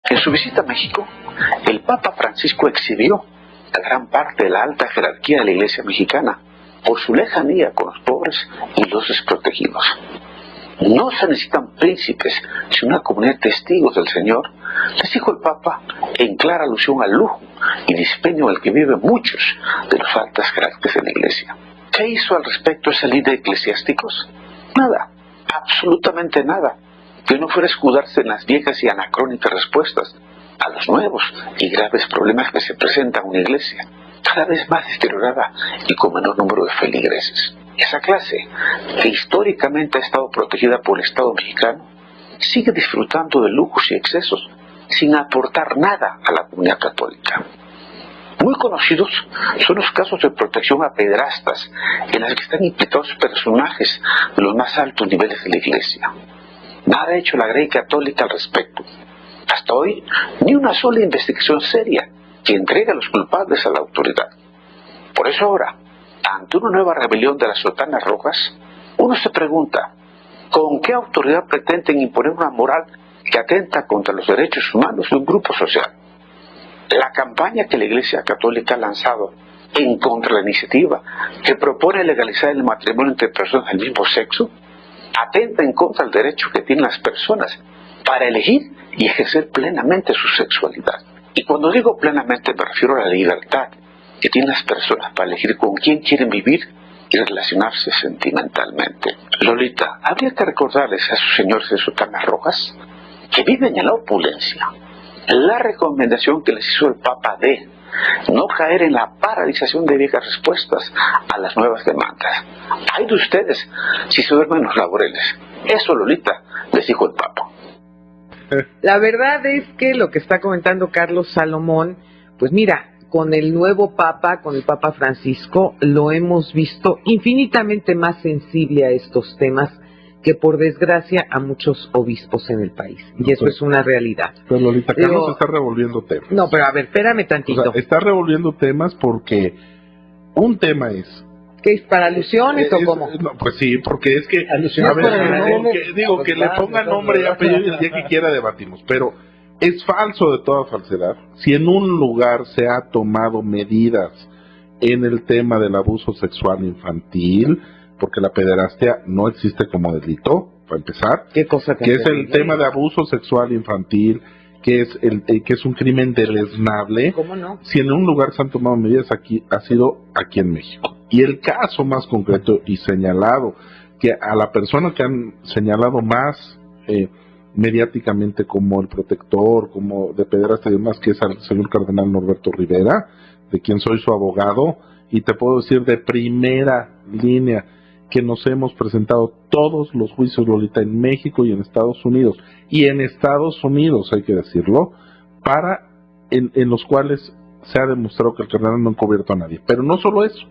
En su visita a México, el Papa Francisco exhibió a gran parte de la alta jerarquía de la Iglesia mexicana por su lejanía con los pobres y los desprotegidos. No se necesitan príncipes, sino una comunidad de testigos del Señor, les dijo el Papa, en clara alusión al lujo y dispendio al que viven muchos de los altas jerarquías en la Iglesia. ¿Qué hizo al respecto ese líder de eclesiásticos? Nada, absolutamente nada, que no fuera a escudarse en las viejas y anacrónicas respuestas a los nuevos y graves problemas que se presentan en una iglesia, cada vez más deteriorada y con menor número de feligreses. Esa clase, que históricamente ha estado protegida por el Estado mexicano, sigue disfrutando de lujos y excesos sin aportar nada a la comunidad católica. Muy conocidos son los casos de protección a pederastas en los que están implicados personajes de los más altos niveles de la Iglesia. Nada ha hecho la Grey Católica al respecto. Hasta hoy, ni una sola investigación seria que entregue a los culpables a la autoridad. Por eso ahora, ante una nueva rebelión de las sotanas rojas, uno se pregunta, ¿con qué autoridad pretenden imponer una moral que atenta contra los derechos humanos de un grupo social? La campaña que la Iglesia Católica ha lanzado en contra de la iniciativa que propone legalizar el matrimonio entre personas del mismo sexo atenta en contra del derecho que tienen las personas para elegir y ejercer plenamente su sexualidad. Y cuando digo plenamente me refiero a la libertad que tienen las personas para elegir con quién quieren vivir y relacionarse sentimentalmente. Lolita, habría que recordarles a esos señores de sotanas rojas que viven en la opulencia la recomendación que les hizo el Papa de no caer en la paralización de viejas respuestas a las nuevas demandas. Hay de ustedes si se duermen los laureles. Eso, Lolita, les dijo el Papa. La verdad es que lo que está comentando Carlos Salomón, pues mira, con el nuevo Papa, con el Papa Francisco, lo hemos visto infinitamente más sensible a estos temas que por desgracia a muchos obispos en el país. Y eso es una realidad. Pero Lolita, Carlos está revolviendo temas. No, pero a ver, espérame tantito. O sea, está revolviendo temas porque un tema es... ¿Qué es para alusiones o cómo? No, pues sí, porque es que... Alusiones, a ver, digo, que le pongan nombre y apellido el día que quiera debatimos, pero es falso de toda falsedad. Si en un lugar se ha tomado medidas en el tema del abuso sexual infantil, porque la pederastia no existe como delito, para empezar. ¿Qué cosa que es el tema de abuso sexual infantil, que es un crimen deleznable? ¿Cómo no? Si en un lugar se han tomado medidas, aquí ha sido aquí en México. Y el caso más concreto y señalado, que a la persona que han señalado más mediáticamente como el protector, como de pederastia y demás, que es al señor cardenal Norberto Rivera, de quien soy su abogado, y te puedo decir de primera línea que nos hemos presentado todos los juicios, Lolita, en México y en Estados Unidos, y en Estados Unidos, hay que decirlo, en los cuales se ha demostrado que el cardenal no ha encubierto a nadie. Pero no solo eso,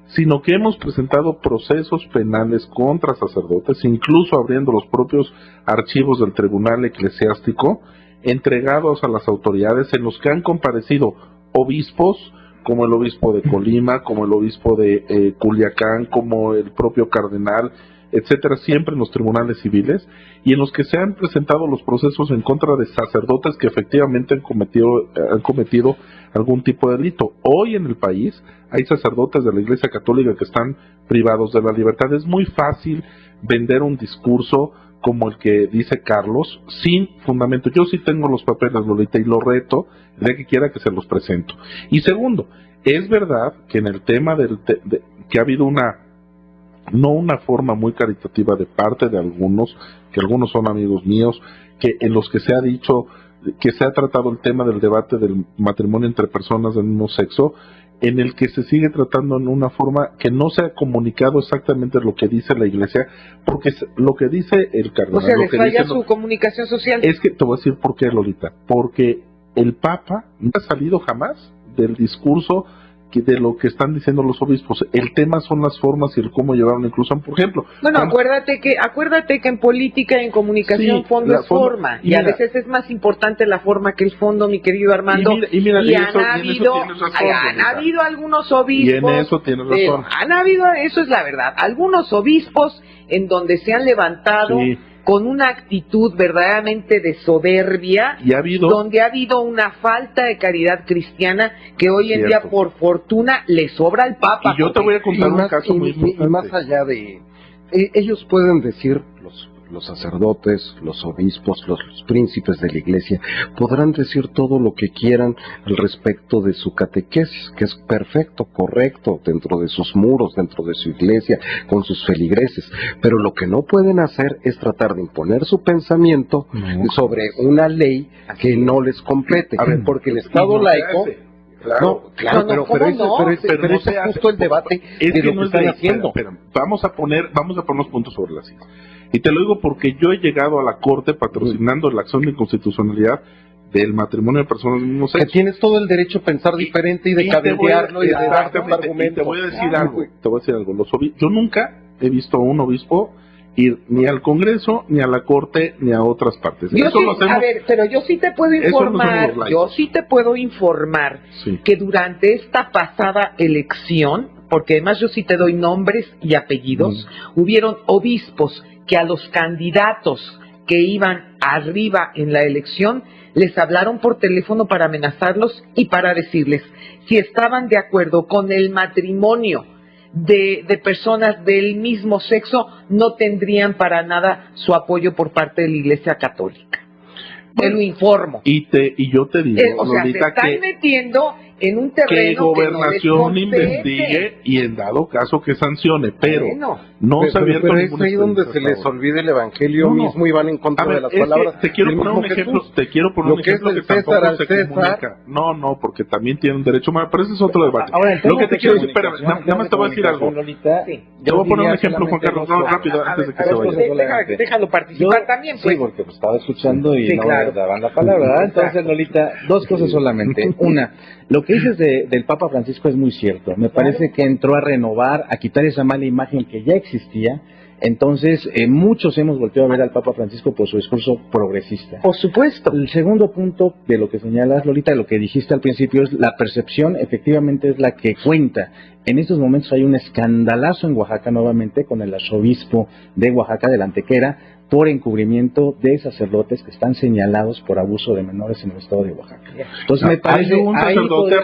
sino que hemos presentado procesos penales contra sacerdotes, incluso abriendo los propios archivos del Tribunal Eclesiástico, entregados a las autoridades, en los que han comparecido obispos, como el obispo de Colima, como el obispo de Culiacán, como el propio cardenal, etcétera, siempre en los tribunales civiles, y en los que se han presentado los procesos en contra de sacerdotes que efectivamente han cometido algún tipo de delito. Hoy en el país hay sacerdotes de la Iglesia Católica que están privados de la libertad. Es muy fácil vender un discurso como el que dice Carlos, sin fundamento. Yo sí tengo los papeles, Lolita, y lo reto el día que quiera que se los presento. Y segundo, es verdad que en el tema que ha habido no una forma muy caritativa de parte de algunos, que algunos son amigos míos, que en los que se ha dicho que se ha tratado el tema del debate del matrimonio entre personas del mismo sexo, en el que se sigue tratando en una forma que no se ha comunicado exactamente lo que dice la Iglesia, porque lo que dice el cardenal... O sea, lo les que falla dice, su comunicación social. Es que te voy a decir por qué, Lolita, porque el Papa no ha salido jamás del discurso de lo que están diciendo los obispos. El tema son las formas y el cómo llevar una inclusión, por ejemplo. Bueno, acuérdate que en política y en comunicación sí, fondo es forma, y a veces es más importante la forma que el fondo, mi querido Armando. Y han habido algunos obispos. Y en eso tienes razón. Eso es la verdad. Algunos obispos en donde se han levantado con una actitud verdaderamente de soberbia, y ha habido, donde ha habido una falta de caridad cristiana que hoy en día, por fortuna, le sobra al Papa. Y yo te voy a contar un caso muy importante. Y más allá de... ellos pueden decir, los sacerdotes, los obispos, los príncipes de la iglesia, podrán decir todo lo que quieran al respecto de su catequesis, que es perfecto, correcto, dentro de sus muros, dentro de su iglesia, con sus feligreses, pero lo que no pueden hacer es tratar de imponer su pensamiento sobre una ley que no les compete, porque el Estado laico... Claro, pero ese es justo el debate de lo que están haciendo. Espera, vamos a poner los puntos sobre las sillas. Y te lo digo porque yo he llegado a la Corte patrocinando la acción de inconstitucionalidad del matrimonio de personas del mismo sexo. Que tienes todo el derecho a pensar diferente y de cabildearlo y de dar tus argumentos. Te voy a decir algo. Yo nunca he visto a un obispo ir ni al Congreso, ni a la Corte, ni a otras partes. A ver, pero yo sí te puedo informar, que durante esta pasada elección, porque además yo sí te doy nombres y apellidos, hubieron obispos que a los candidatos que iban arriba en la elección les hablaron por teléfono para amenazarlos y para decirles si estaban de acuerdo con el matrimonio de personas del mismo sexo, no tendrían para nada su apoyo por parte de la Iglesia Católica. Te lo informo. Y yo te digo, o sea, Lolita, se están metiendo en un terreno que Gobernación que no les investigue y en dado caso que sancione, pero no se ha abierto pero ningún es ahí donde se les olvide el Evangelio mismo y van en contra de las palabras. Te quiero poner un ejemplo que tampoco se comunica. No, porque también tienen derecho, pero ese es otro debate. Ahora, lo que te quiero decir, espérame, nada más te voy a decir algo. Te voy a poner un ejemplo, Juan Carlos, rápido, antes de que se vaya. Déjalo participar también, pues. Sí, porque estaba escuchando y no me daban la palabra, ¿verdad? Entonces, Lolita, dos cosas solamente. Una, lo que dices del Papa Francisco es muy cierto. Me parece que entró a renovar, a quitar esa mala imagen que ya existía. Entonces, muchos hemos volteado a ver al Papa Francisco por su discurso progresista. Por supuesto. El segundo punto de lo que señalas, Lolita, de lo que dijiste al principio, es la percepción, efectivamente es la que cuenta. En estos momentos hay un escandalazo en Oaxaca nuevamente con el arzobispo de Oaxaca, de la Antequera, por encubrimiento de sacerdotes que están señalados por abuso de menores en el estado de Oaxaca. Entonces me parece hay un sacerdote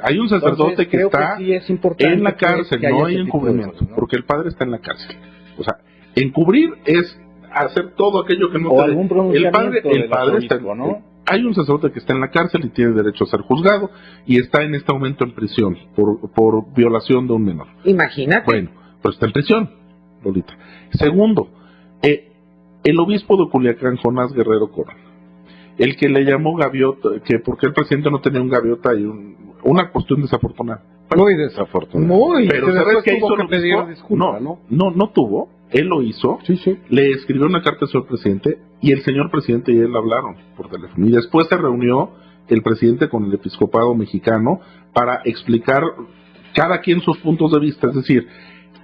hay un sacerdote que está en la cárcel, no hay encubrimiento, porque el padre está en la cárcel. O sea, encubrir es hacer todo aquello que no o algún pronunciamiento el padre está, ¿no? Hay un sacerdote que está en la cárcel y tiene derecho a ser juzgado y está en este momento en prisión por violación de un menor. Imagínate. Bueno, pero está en prisión, Lolita. Segundo, el obispo de Culiacán, Jonás Guerrero Corona, el que le llamó gaviota, que porque el presidente no tenía un gaviota y una cuestión desafortunada. Muy desafortunada. Pero ¿sabes qué hizo el obispo? No tuvo, él lo hizo, le escribió una carta al señor presidente y el señor presidente y él hablaron por teléfono. Y después se reunió el presidente con el episcopado mexicano para explicar cada quien sus puntos de vista, es decir,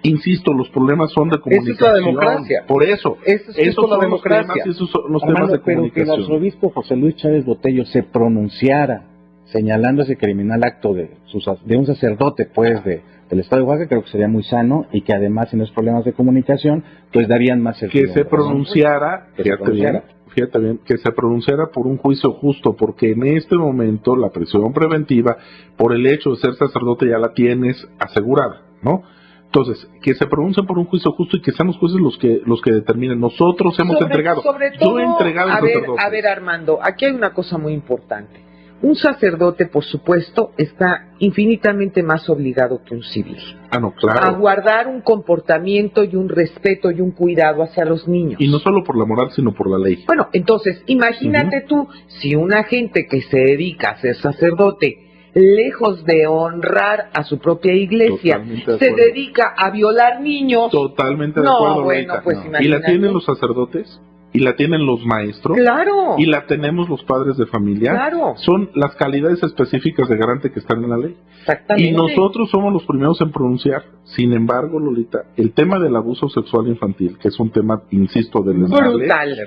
insisto, los problemas son de comunicación. Esa es la democracia. Por eso. Esos son la democracia. Esos son los temas de comunicación. Pero que el arzobispo José Luis Chávez Botello se pronunciara señalando ese criminal acto de un sacerdote, pues, del estado de Oaxaca, creo que sería muy sano y que además, en los problemas de comunicación, pues darían más que se pronunciara, fíjate bien, que se pronunciara por un juicio justo, porque en este momento la prisión preventiva, por el hecho de ser sacerdote, ya la tienes asegurada, ¿no? Entonces, que se pronuncien por un juicio justo y que sean los jueces los que determinen. Nosotros hemos entregado. Sobre todo, yo he entregado a ver, Armando, aquí hay una cosa muy importante. Un sacerdote, por supuesto, está infinitamente más obligado que un civil. No, claro. A guardar un comportamiento y un respeto y un cuidado hacia los niños. Y no solo por la moral, sino por la ley. Bueno, entonces, imagínate tú, si una gente que se dedica a ser sacerdote, lejos de honrar a su propia iglesia, se dedica a violar niños. Totalmente de acuerdo. Bueno, pues ¿Y la tienen los sacerdotes? ¿Y la tienen los maestros? Claro. ¿Y la tenemos los padres de familia? Claro. Son las calidades específicas de garante que están en la ley. Exactamente. Y nosotros somos los primeros en pronunciar. Sin embargo, Lolita, el tema del abuso sexual infantil, que es un tema, insisto, brutal,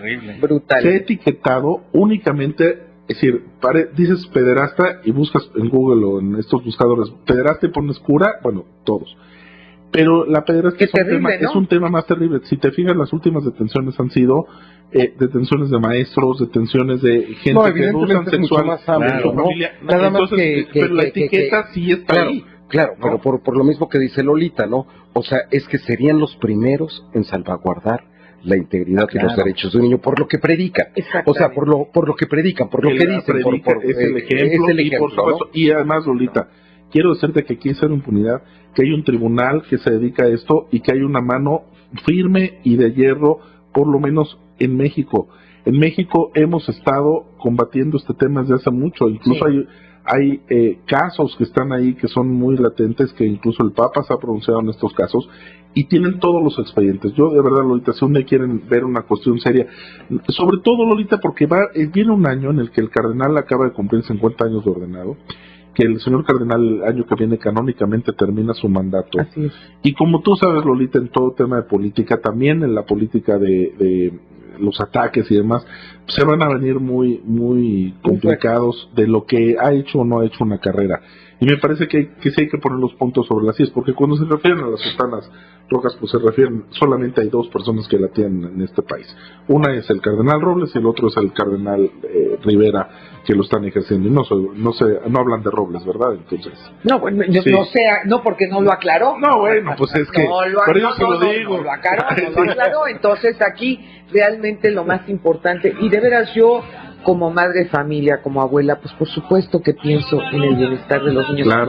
brutal, se ha etiquetado únicamente. Es decir, dices pederasta y buscas en Google o en estos buscadores pederasta y pones cura, bueno, todos. Pero la pederastia terrible, ¿no? es un tema más terrible. Si te fijas, las últimas detenciones han sido detenciones de maestros, detenciones de gente que usan sexual más amplio, en su ¿no? familia. Nada más Pero la etiqueta sí está claro, ahí. Claro, ¿no? pero por lo mismo que dice Lolita, ¿no? O sea, es que serían los primeros en salvaguardar la integridad y los derechos de un niño por lo que predican. O sea, por lo que predican, por lo que dicen, es el ejemplo, ¿no? Y además, Lolita, quiero decirte que aquí hay cero impunidad, que hay un tribunal que se dedica a esto y que hay una mano firme y de hierro, por lo menos en México. En México hemos estado combatiendo este tema desde hace mucho, incluso hay casos que están ahí que son muy latentes, que incluso el Papa se ha pronunciado en estos casos y tienen todos los expedientes. Yo de verdad, Lolita, si un día quieren ver una cuestión seria, sobre todo, Lolita, porque viene un año en el que el cardenal acaba de cumplir 50 años de ordenado, que el señor cardenal el año que viene canónicamente termina su mandato. Así es. Y como tú sabes, Lolita, en todo tema de política, también en la política de los ataques y demás, se van a venir muy complicados de lo que ha hecho o no ha hecho una carrera. Y me parece que sí hay que poner los puntos sobre las IES, porque cuando se refieren a las sotanas rojas, pues se refieren, solamente hay dos personas que la tienen en este país. Una es el cardenal Robles y el otro es el cardenal Rivera, que lo están ejerciendo. Y no hablan de Robles, ¿verdad? Entonces. No, bueno, sí. no sé, no porque no lo aclaró. No, bueno, pues es que. Por eso se lo digo. No lo aclaró. Entonces aquí realmente lo más importante, y de veras yo, como madre de familia, como abuela, pues por supuesto que pienso en el bienestar de los niños. Claro.